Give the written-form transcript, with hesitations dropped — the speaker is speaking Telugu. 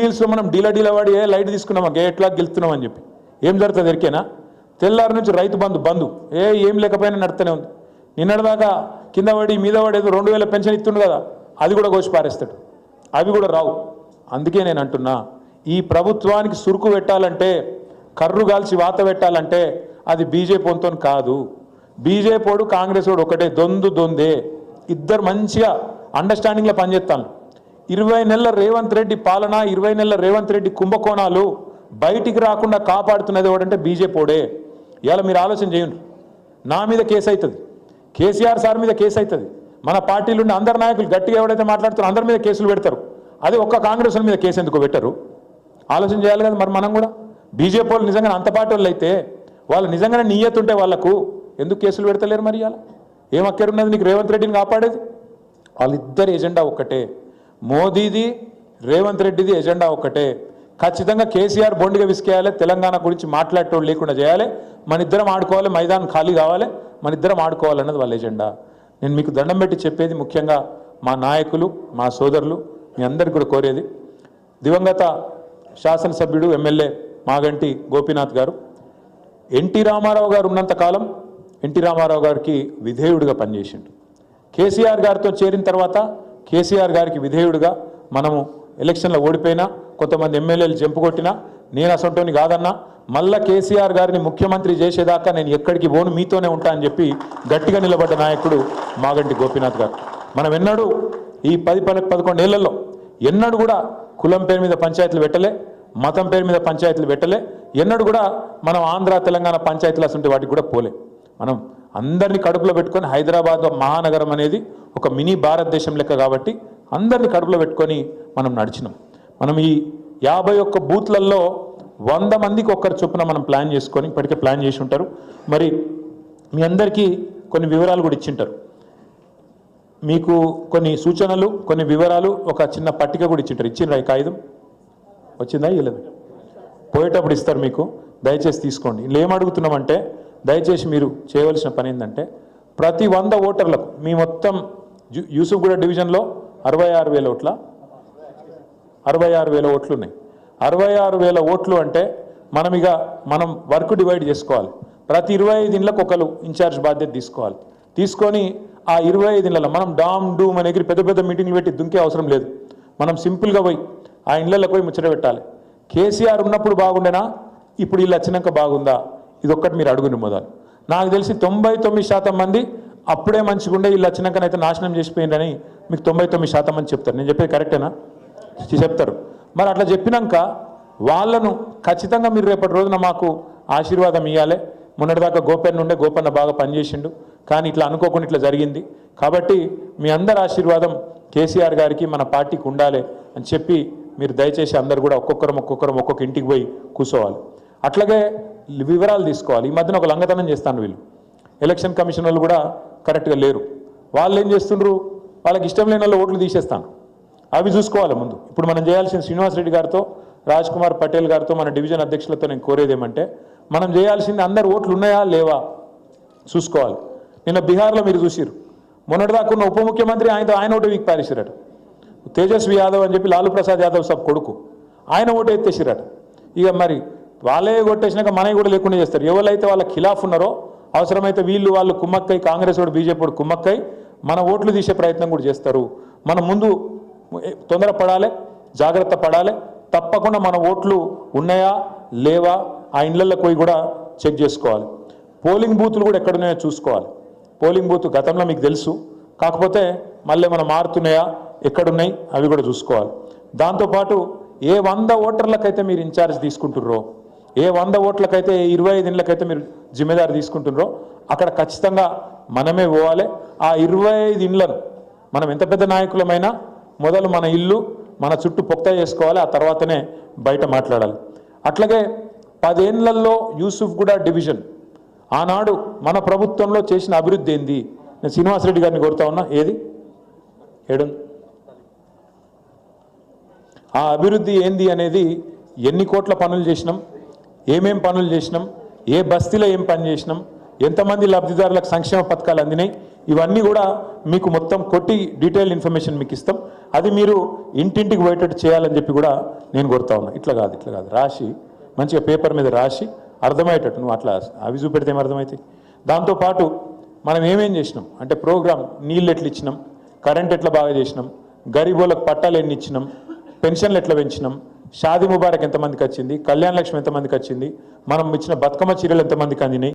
జూబ్లీహిల్స్లో మనం డీలా వాడి లైట్ తీసుకున్నామా ఎట్లా గెలుస్తున్నామని చెప్పి ఏం జరుగుతుంది ఎరికేనా? తెల్లారి నుంచి రైతు బంధు ఏం లేకపోయినా నడుస్తూనే ఉంది. నిన్నటిదాకా కింద పడి మీద పడి ఏదో 2000 పెన్షన్ ఇస్తుండు కదా, అది కూడా కోసి పారేస్తాడు. అవి కూడా రావు. అందుకే నేను అంటున్నా, ఈ ప్రభుత్వానికి సురుకు పెట్టాలంటే, కర్రు కాల్చి వాత పెట్టాలంటే అది బీజేపీ వంతో కాదు. బీజేపీ వాడు కాంగ్రెస్ వాడు ఒకటే, దొందే. ఇద్దరు మంచిగా అండర్స్టాండింగ్లో పనిచేస్తాను. 20 నెలల రేవంత్ రెడ్డి పాలన, 20 నెలల రేవంత్ రెడ్డి కుంభకోణాలు బయటికి రాకుండా కాపాడుతున్నది ఎవడంటే బీజేపీ వాడే. ఇవాళ మీరు ఆలోచన చేయండి. నా మీద కేసు అవుతుంది, కేసీఆర్ సార్ మీద కేసు అవుతుంది, మన పార్టీలు ఉండే అందరు నాయకులు గట్టిగా ఎవడైతే మాట్లాడుతారో అందరి మీద కేసులు పెడతారు. అదే ఒక్క కాంగ్రెస్ మీద కేసు ఎందుకు పెట్టరు? ఆలోచన చేయాలి కదా మరి మనం కూడా. బీజేపీ వాళ్ళు నిజంగానే అంత పార్టీ వాళ్ళు అయితే, వాళ్ళు నిజంగానే నియ్యత ఉంటే వాళ్ళకు ఎందుకు కేసులు పెడతలేరు? మరి ఇవాళ ఏం అక్కరున్నది నీకు రేవంత్ రెడ్డిని కాపాడేది? వాళ్ళిద్దరి ఎజెండా ఒక్కటే, మోదీది రేవంత్ రెడ్డిది ఎజెండా ఒక్కటే. ఖచ్చితంగా కేసీఆర్ బొండిగా విసికేయాలి, తెలంగాణ గురించి మాట్లాడేటోళ్ళు లేకుండా చేయాలి, మన ఇద్దరం ఆడుకోవాలి, మైదానం ఖాళీ కావాలి, మన ఇద్దరం ఆడుకోవాలన్నది వాళ్ళ ఎజెండా. నేను మీకు దండం పెట్టి చెప్పేది, ముఖ్యంగా మా నాయకులు, మా సోదరులు, మీ అందరికీ కూడా కోరేది, దివంగత శాసనసభ్యుడు ఎమ్మెల్యే మాగంటి గోపీనాథ్ గారు, ఎన్టీ రామారావు గారు ఉన్నంతకాలం ఎన్టీ రామారావు గారికి విధేయుడిగా పనిచేసిండు. కేసీఆర్ గారితో చేరిన తర్వాత కేసీఆర్ గారికి విధేయుడిగా మనము ఎలక్షన్లో ఓడిపోయినా, కొంతమంది ఎమ్మెల్యేలు జంపు కొట్టినా, నేను అసంటోని కాదన్నా, మళ్ళా కేసీఆర్ గారిని ముఖ్యమంత్రి చేసేదాకా నేను ఎక్కడికి పోను, మీతోనే ఉంటా అని చెప్పి గట్టిగా నిలబడ్డ నాయకుడు మాగంటి గోపీనాథ్ గారు. మనం ఎన్నడూ ఈ 10-11 ఏళ్లలో ఎన్నడూ కూడా కులం పేరు మీద పంచాయతీలు పెట్టలే, మతం పేరు మీద పంచాయతీలు పెట్టలే, ఎన్నడూ కూడా మనం ఆంధ్ర తెలంగాణ పంచాయతీలు అసంటే వాటికి కూడా పోలే. మనం అందరినీ కడుపులో పెట్టుకొని, హైదరాబాద్ మహానగరం అనేది ఒక మినీ భారతదేశం లెక్క కాబట్టి అందరినీ కడుపులో పెట్టుకొని మనం నడిచినాం. మనం ఈ 51 బూత్లలో 100 మందికి ఒక్కరు చొప్పున మనం ప్లాన్ చేసుకొని ఇప్పటికే ప్లాన్ చేసి ఉంటారు. మరి మీ అందరికీ కొన్ని వివరాలు కూడా ఇచ్చింటారు. మీకు కొన్ని సూచనలు, కొన్ని వివరాలు, ఒక చిన్న పట్టిక కూడా ఇచ్చింటారు. ఇచ్చిండ్రా ఈ కాగితం? వచ్చిందా? ఇవ్వలేదు. పోయేటప్పుడు ఇస్తారు మీకు, దయచేసి తీసుకోండి. ఇలా ఏం అడుగుతున్నామంటే, దయచేసి మీరు చేయవలసిన పని ఏంటంటే, ప్రతి 100 ఓటర్లకు మీ మొత్తం యూసుఫ్గూడ డివిజన్లో 66,000 ఓట్ల 66,000 ఓట్లు ఉన్నాయి. 66,000 ఓట్లు అంటే మనం వర్క్ డివైడ్ చేసుకోవాలి. ప్రతి 25 ఇండ్లకు ఒకరు ఇన్ఛార్జ్ బాధ్యత తీసుకోవాలి. తీసుకొని ఆ 25 ఇండ్లలో మనం డామ్ డూమ్ అనే పెద్ద పెద్ద మీటింగ్లు పెట్టి దుంకే అవసరం లేదు. మనం సింపుల్గా పోయి ఆ ఇండ్లకు పోయి ముచ్చట పెట్టాలి. కేసీఆర్ ఉన్నప్పుడు బాగుండేనా, ఇప్పుడు వీళ్ళు వచ్చినాక బాగుందా? ఇది ఒక్కటి మీరు అడుగుని మొదలు. నాకు తెలిసి 99% మంది అప్పుడే మంచిగా ఉండే, వీళ్ళు వచ్చినాకనైతే నాశనం చేసిపోయిందని మీకు 99% మంది చెప్తారు. నేను చెప్పేది కరెక్టేనా? చెప్తారు. మరి అట్లా చెప్పినాక వాళ్ళను ఖచ్చితంగా మీరు రేపటి రోజున మాకు ఆశీర్వాదం ఇవ్వాలి. మొన్నటిదాకా గోపన్న బాగా పనిచేసిండు, కానీ ఇట్లా అనుకోకుండా ఇట్లా జరిగింది. కాబట్టి మీ అందరి ఆశీర్వాదం కేసీఆర్ గారికి, మన పార్టీకి ఉండాలి అని చెప్పి మీరు దయచేసి అందరు కూడా ఒక్కొక్క ఇంటికి పోయి కూర్చోవాలి. అట్లాగే వివరాలు తీసుకోవాలి. ఈ మధ్యన ఒక లంగతనం చేస్తాను వీళ్ళు, ఎలక్షన్ కమిషన్ వాళ్ళు కూడా కరెక్ట్గా లేరు. వాళ్ళు ఏం చేస్తుండ్రు, వాళ్ళకి ఇష్టం లేని వాళ్ళు ఓట్లు తీసేస్తాను. అవి చూసుకోవాలి ముందు. ఇప్పుడు మనం చేయాల్సిన శ్రీనివాసరెడ్డి గారితో, రాజ్ కుమార్ పటేల్ గారితో, మన డివిజన్ అధ్యక్షులతో నేను కోరేది ఏమంటే, మనం చేయాల్సింది అందరు ఓట్లు ఉన్నాయా లేవా చూసుకోవాలి. నిన్న బీహార్లో మీరు చూసిరు, మొన్నటిదాకా ఉన్న ఉప ముఖ్యమంత్రి ఆయన ఓటు వీక్ పారేసిరట. తేజస్వి యాదవ్ అని చెప్పి లాలూ ప్రసాద్ యాదవ్ సాబ్ కొడుకు, ఆయన ఓటు ఎత్తేసిరట. ఇక మరి వాళ్ళే కొట్టేసినాక మనవి కూడా లేకుండా చేస్తారు. ఎవరైతే వాళ్ళ ఖిలాఫ్ ఉన్నారో, అవసరమైతే వాళ్ళు కుమ్మక్కై, కాంగ్రెస్ వాడు బీజేపీ వాడు కుమ్మక్కై మన ఓట్లు తీసే ప్రయత్నం కూడా చేస్తారు. మనం ముందు తొందరపడాలి, జాగ్రత్త పడాలి. తప్పకుండా మన ఓట్లు ఉన్నాయా లేవా ఆ ఇండ్లకు పోయి కూడా చెక్ చేసుకోవాలి. పోలింగ్ బూతులు కూడా ఎక్కడున్నాయో చూసుకోవాలి. పోలింగ్ బూత్ గతంలో మీకు తెలుసు, కాకపోతే మళ్ళీ మనం మారుతున్నాయా, ఎక్కడున్నాయి అవి కూడా చూసుకోవాలి. దాంతోపాటు ఏ 100 ఓటర్లకైతే మీరు ఇన్ఛార్జ్ తీసుకుంటుర్రో, ఏ 100 ఓట్లకైతే 25 ఇండ్లకైతే మీరు జిమ్మేదారు తీసుకుంటున్నారో, అక్కడ ఖచ్చితంగా మనమే పోవాలి. ఆ 25 ఇండ్లను మనం ఎంత పెద్ద నాయకులమైనా మొదలు మన ఇల్లు, మన చుట్టూ పొక్తా చేసుకోవాలి, ఆ తర్వాతనే బయట మాట్లాడాలి. అట్లాగే 10 ఏళ్లలో యూసుఫ్గూడ డివిజన్ ఆనాడు మన ప్రభుత్వంలో చేసిన అభివృద్ధి ఏంది? నేను శ్రీనివాసరెడ్డి గారిని కోరుతా ఉన్నా, ఏడు ఆ అభివృద్ధి ఏంది అనేది, ఎన్ని కోట్ల పనులు చేసినాం, ఏమేం పనులు చేసినాం, ఏ బస్తీలో ఏం పని చేసినాం, ఎంతమంది లబ్ధిదారులకు సంక్షేమ పథకాలు అందినాయి, ఇవన్నీ కూడా మీకు మొత్తం కొట్టి డీటెయిల్ ఇన్ఫర్మేషన్ మీకు ఇస్తాం. అది మీరు ఇంటింటికి పోయేటట్టు చేయాలని చెప్పి కూడా నేను కోరుతా ఉన్నా. ఇట్లా కాదు రాసి మంచిగా పేపర్ మీద రాసి అర్థమయ్యేటట్టు నువ్వు అట్లా అవి చూపెడితే ఏం అర్థమవుతాయి. దాంతోపాటు మనం ఏమేం చేసినాం అంటే ప్రోగ్రామ్ నీళ్ళు ఎట్లా ఇచ్చినాం, కరెంట్ ఎట్లా బాగా చేసినాం, గరీబోళ్ళకు పట్టాలు ఎన్ని ఇచ్చినాం, పెన్షన్లు ఎట్లా పెంచినాం, షాదీ ముబారక్ ఎంతమందికి వచ్చింది, కళ్యాణ లక్ష్మి ఎంతమందికి వచ్చింది, మనం ఇచ్చిన బతుకమ్మ చీరలు ఎంతమందికి అందినాయి,